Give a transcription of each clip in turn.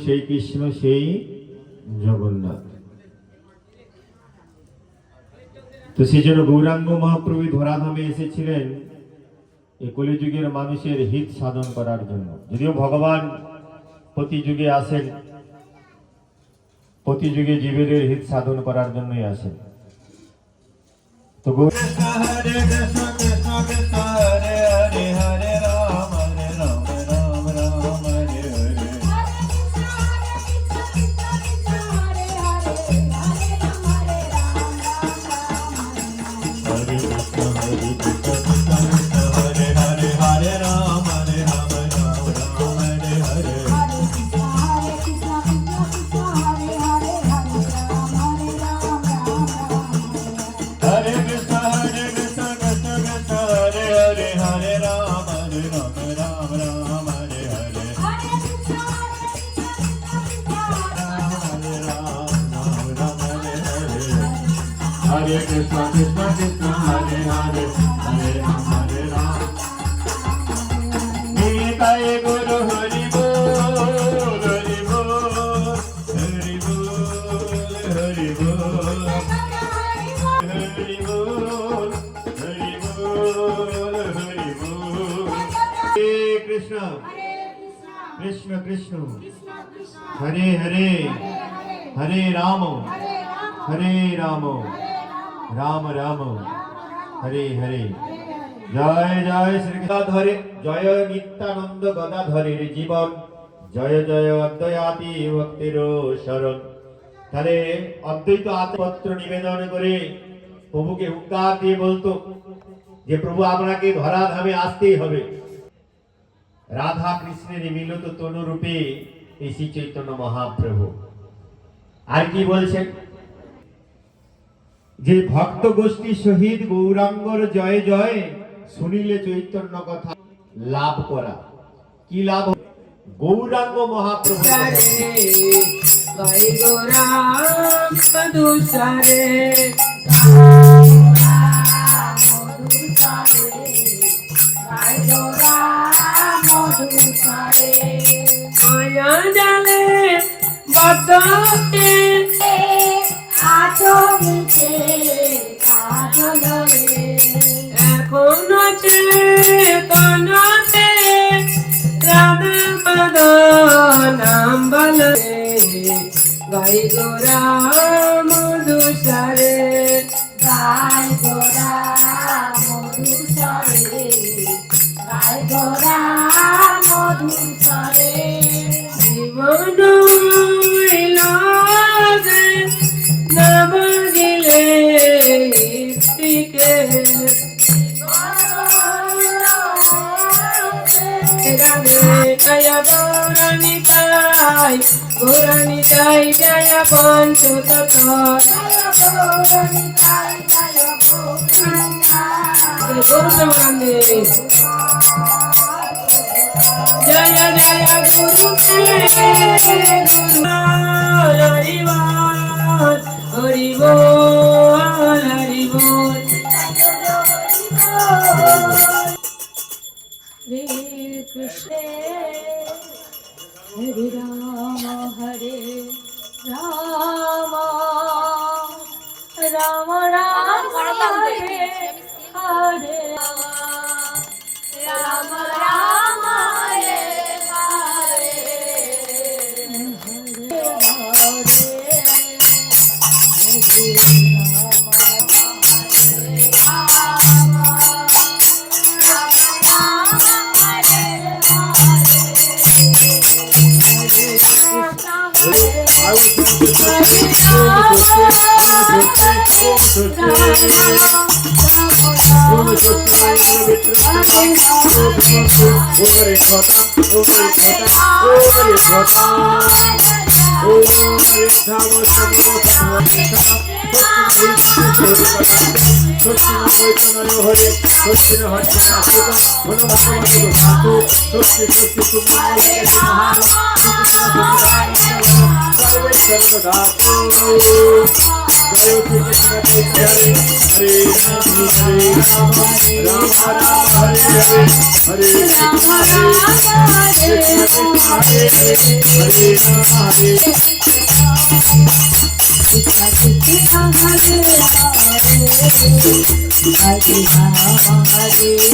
সেই কৃষ্ণ সেই জগন্নাথ। তো সেই জন্য গৌরাঙ্গ মহাপ্রভু ধরাধামে এসেছিলেন এই কলিযুগের মানুষের হিত সাধন করার জন্য। যদিও ভগবান প্রতি যুগে আসেন, প্রতি যুগে জীবের হিত সাধন করার জন্যই আসেন। তো হরে কৃষ্ণ কৃষ্ণ কৃষ্ণ হরে হরে হরে রাম হরে Ram Ram Ram Hare Hare. Hare Krishna Krishna Krishna Hare Hare Hare Ram Hare Ram Nitai Guru Hari Bol Hari Bol Hari Bol Hari Bol Hari Bol Hari Bol Hari Bol Hare Krishna Krishna Krishna Hare Hare Hare Rama Hare Rama Ram Ram Hare Hare. जय जय श्री गदाधरे जय नित्यानंद गदाधरेर जीवन जय जय अद्वैती भक्तिर शरण। তাহলে অদ্বৈত আত্মপত্র নিবেদন করে প্রভুকে হুঙ্কার দিয়ে বলতো যে প্রভু আপনাকে ধরাধামে আসতেই হবে। রাধা কৃষ্ণের মিলিত তনু রূপে এই শ্রী চৈতন্য মহাপ্রভু। আর কি বলছেন যে ভক্ত গোষ্ঠী শহীদ গৌরাঙ্গর জয় জয় শুনিলে চৈতন্য কথা লাভ করা। কি লাভ? গৌরাঙ্গ মহাপ্রভু এখন চেতনতে রাম পদ নাম বলে গাই গোরা মধুসরে গাই গোরা মধুসরে গাই গোরা মধুসরে জীবন নাম গিলে জয় গৌরানিতাই গৌরানিতাই জয় পঞ্চতত্ত্ব জয় জয় গুরু হরি বল হরি বল হরি বল। হরে কৃষ্ণ হরে রাম হরে রাম রাম রাম হরে হরে রাম রাম হরে হরে सर्वदा Hare Krishna Krishna Hare Hare Rama Rama Hare Hare Hare Krishna Hare Krishna Hare Rama Hare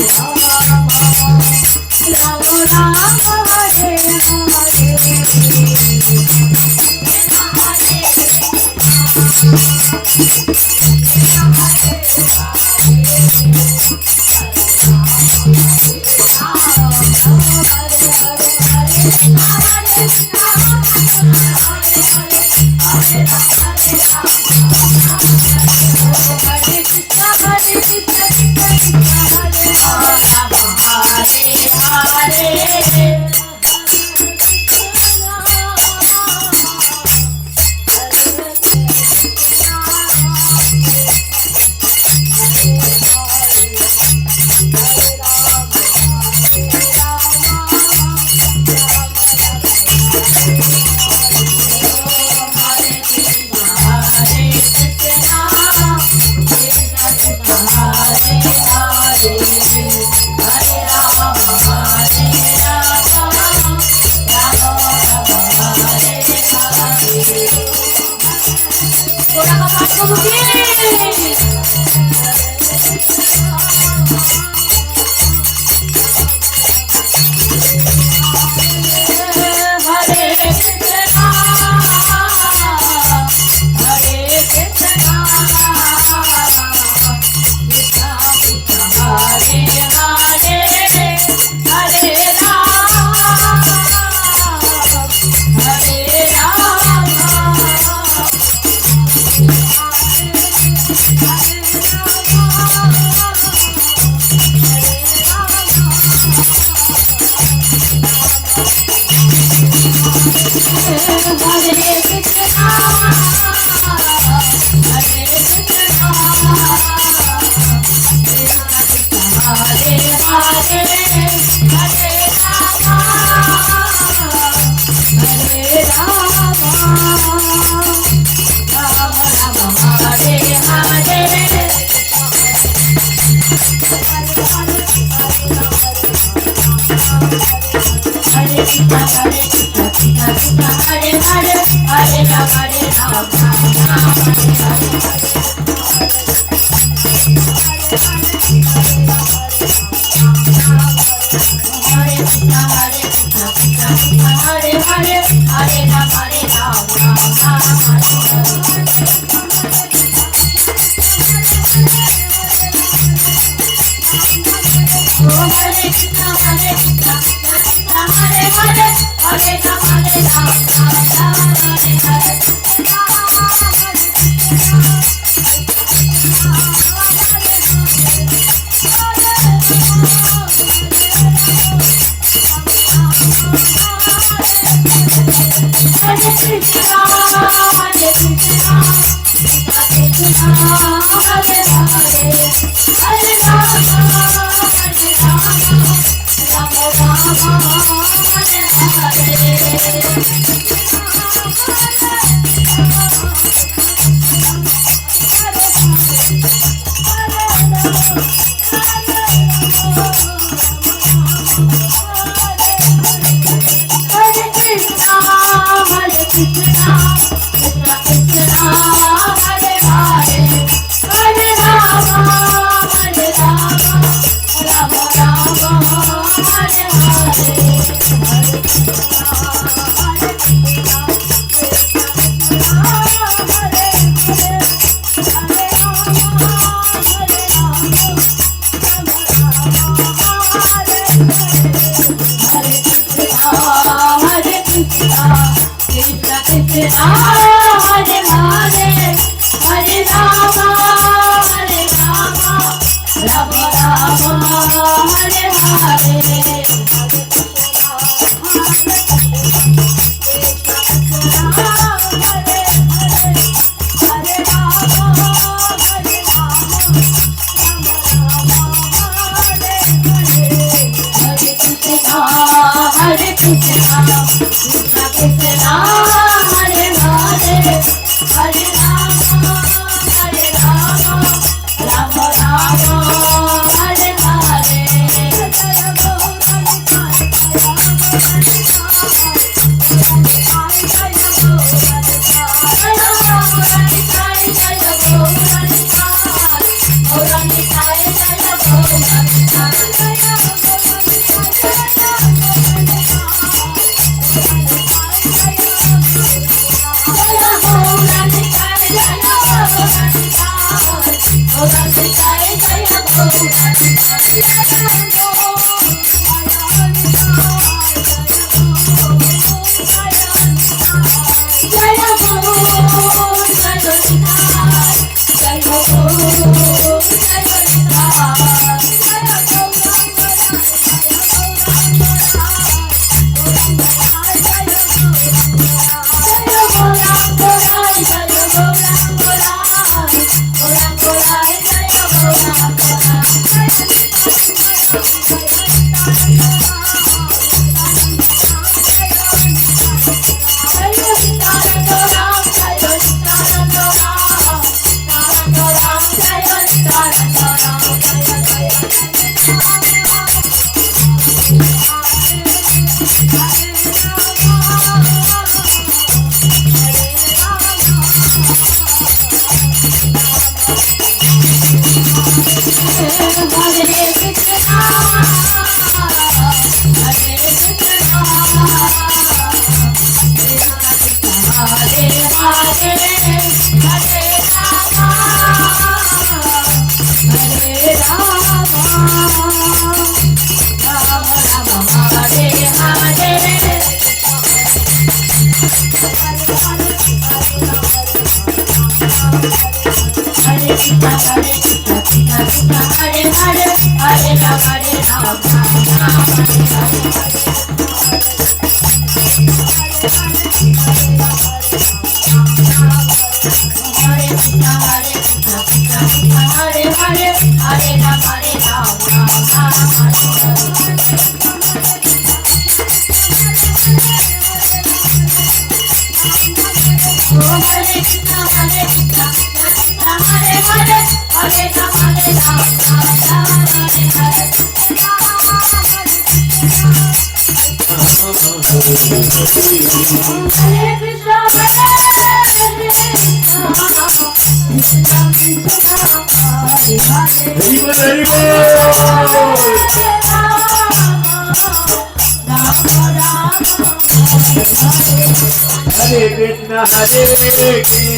Hare Krishna Hare Krishna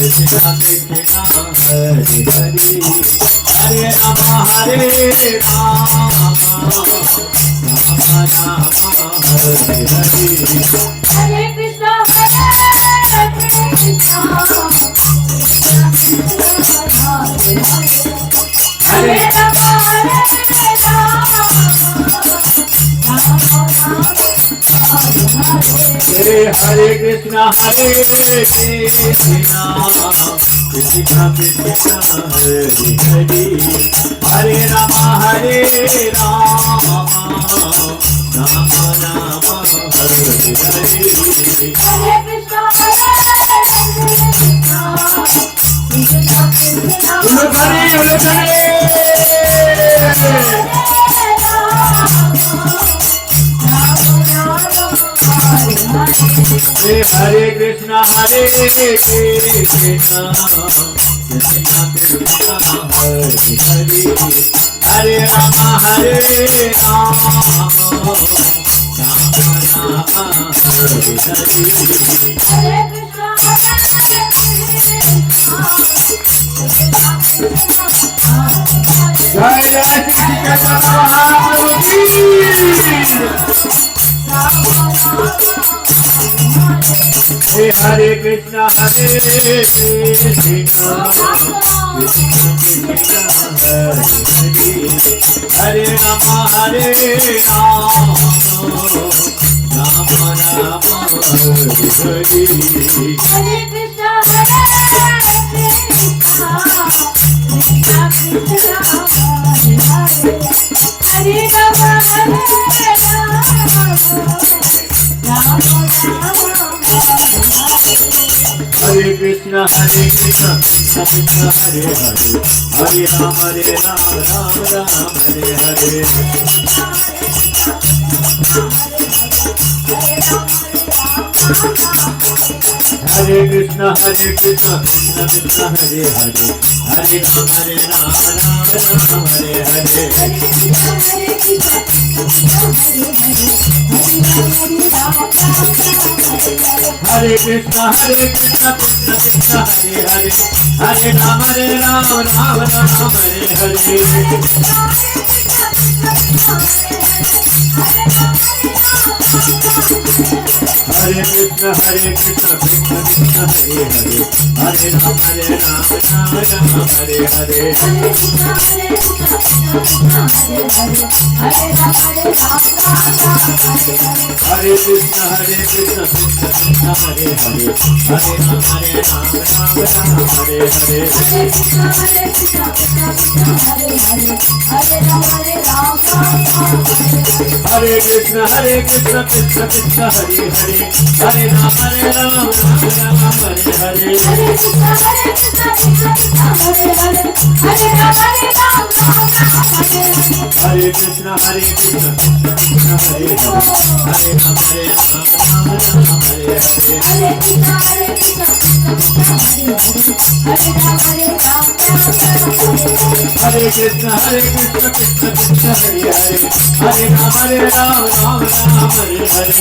Krishna Krishna Hare Hare Hare Rama Hare Rama Rama Rama Hare Hare Hare Krishna Hare Krishna Hare Rama Hare Krishna Hare Krishna Krishna Krishna Hare Hare Hare Rama Hare Rama Rama Rama Hare Hare Hare Krishna Hare Krishna Hare Krishna Krishna Krishna Hare Hare Hare Rama Hare Rama Rama Rama Hare Hare Jai Jai Shri Chaitanya Mahaprabhu ki Hare Krishna Hare Krishna Krishna Krishna Hare Hare Hare Rama Hare Rama Rama Rama Hare Hare Hare Krishna Hare Krishna Krishna Krishna Hare Hare Hare Rama Rama Rama Hare Hare Hare Krishna Krishna Krishna Hare Hare Hare Ram Ram Ram Hare Hare Hare Krishna Krishna Hare Hare Hare Ram Krishna Krishna Hare Hare Hare Ram Ram Hare Hare Hare Krishna Krishna Krishna Hare Hare Hare Ram Ram Hare Hare Hare Krishna Krishna Krishna Hare Hare Hare Ram Hare Hare Hare Krishna Krishna Krishna Hare Hare Hare Ram Hare Hare Hare Krishna Krishna Krishna Hare Hare Hare Ram Hare Hare Hare Krishna Krishna Krishna Hare Hare Hare Ram Hare Hare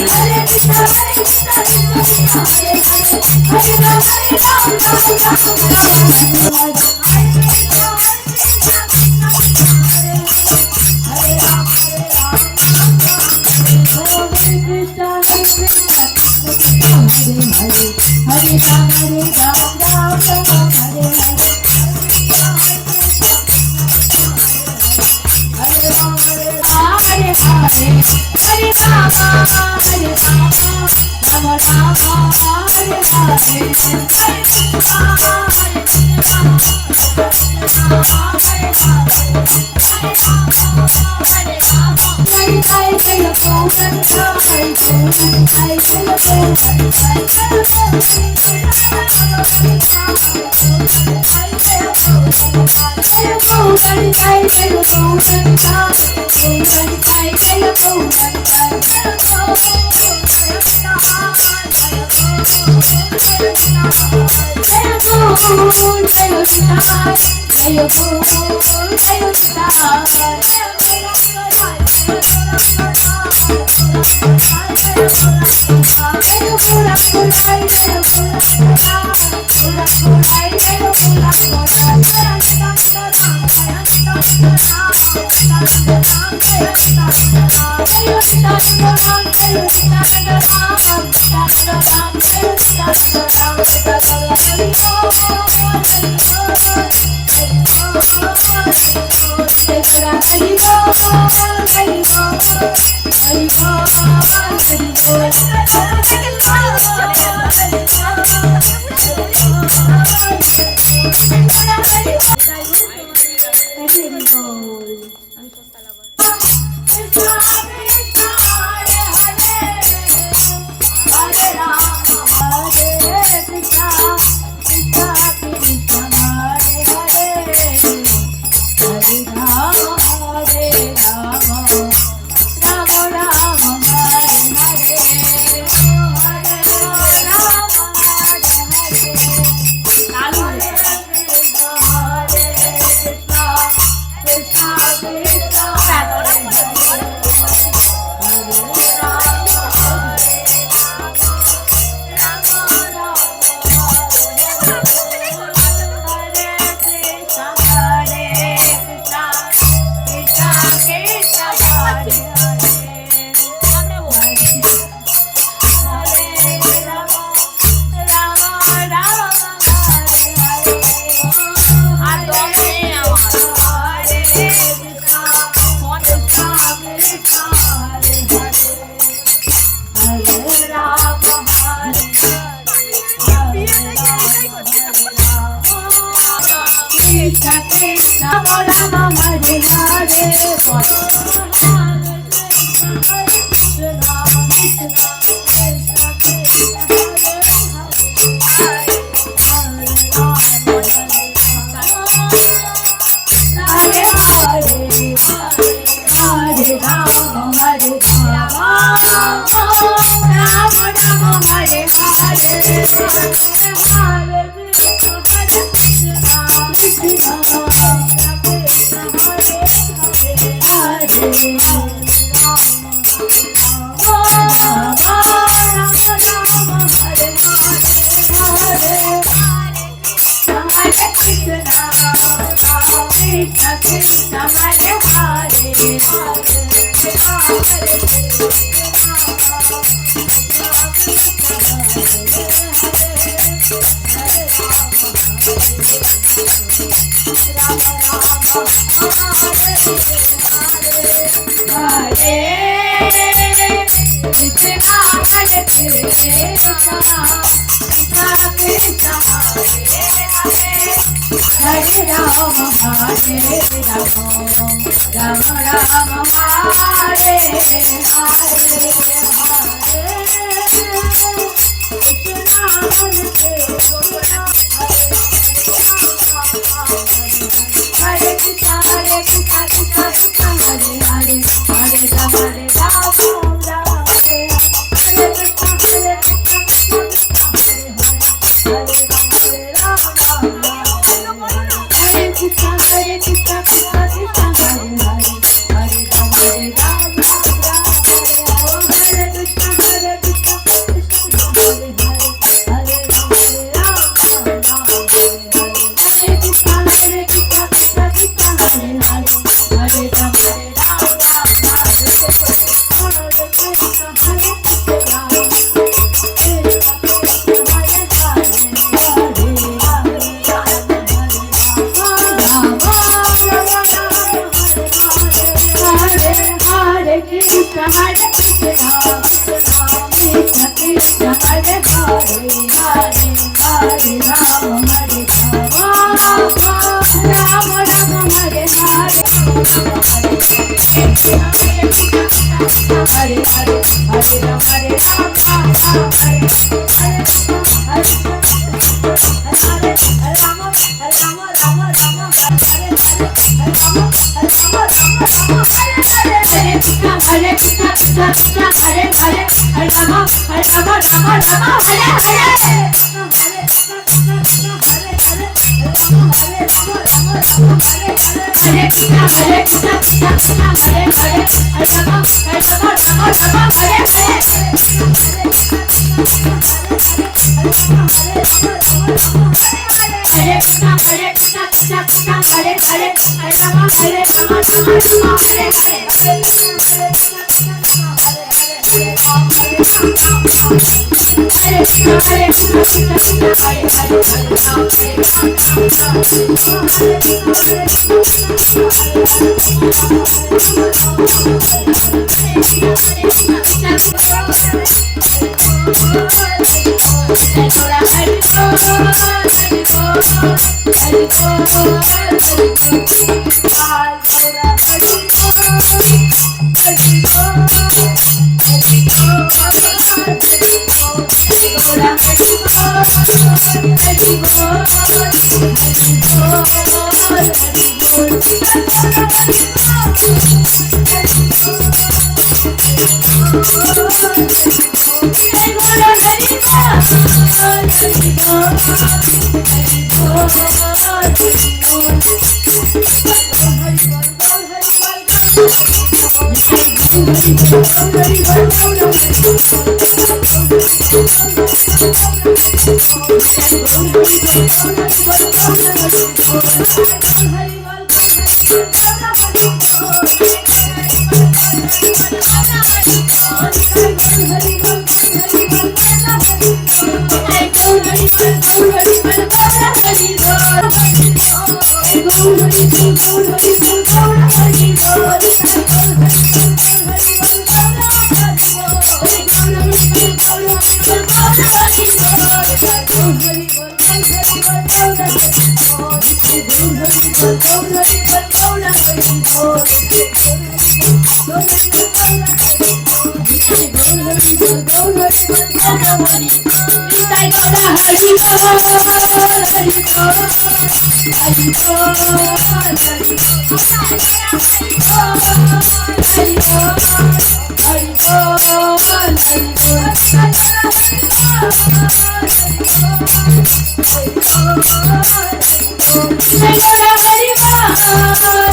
Hari बोल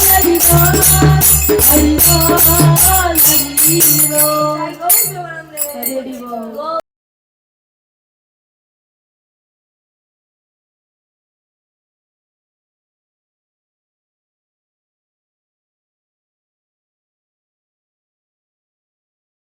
हरि बोल